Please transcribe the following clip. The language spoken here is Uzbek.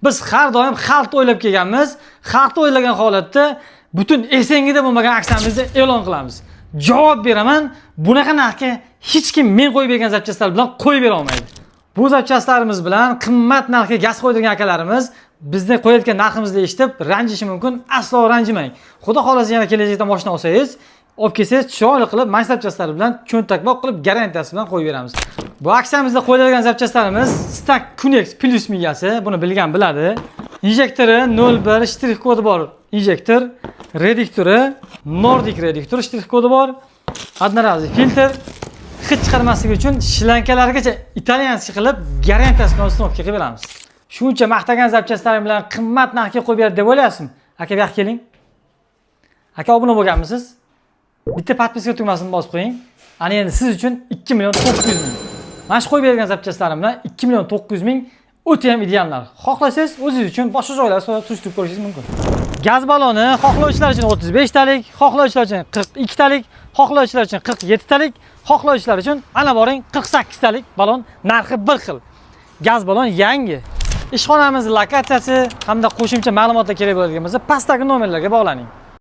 Biz har doim xalqni o'ylab kelganmiz. Xalqni o'ylagan holatda butun esingida bo'lmagan aksiyamizni e'lon qilamiz. Javob beraman, bunaqa narxga hech kim men qo'yib bergan zapchastlar bilan qo'yib bera olmaydi. Bu zapchastlarimiz bilan qimmat narxga gaz qo'ydirgan akalarimiz bizni qo'yayotgan narximizni eshitib ranjishi mumkin. Aslo ranjimang. Xudo xolasa yana kelajakda mashina olsangiz, olib kelsangiz chiroyli qilib mana zapchastlar bilan cho'ntakboq qilib garantiyasi bilan qo'yib beramiz. Bu aksiyamizda qo'yilgan zapchastlarimiz Stack Kunex Plus miyasi, buni bilgan biladi. Injektori 01 shtrix kodi bor. Injektor, reduktori, Nordic reduktor shtrix kodi bor. Одноразовый filtr, hid chiqarmasligi uchun shlankalargacha italyanskiy qilib garantiyasi bilan uстановка qilib beramiz. Shuncha maqtagan zapchastlarim bilan qimmat narxga qo'yib beradi deb o'ylayapsizmi? Aka, bu yoqqa keling. Aka, obuna bo'lganmisiz? Bitta podpiska tugmasini bosib qo'ying. Ana endi siz uchun 2 million 900 ming. Mana shu qo'yib bergan zapchastlarim bilan 2 million 900 ming o'ta ham ideal narx. Xohlasangiz o'zingiz uchun boshqa joylarda surishtirib ko'rishingiz mumkin. Gaz baloni xohlovchilar uchun 35 talik, xohlovchilar uchun 42 talik, xohlovchilar uchun 47 talik, xohlovchilar uchun ana boring 48 talik balon narxi bir xil. Gaz balon yangi. Ishxonamiz lokatsiyasi hamda qo'shimcha ma'lumotlar kerak bo'ladigan bo'lsa, pastdagi nomerlarga bog'laning.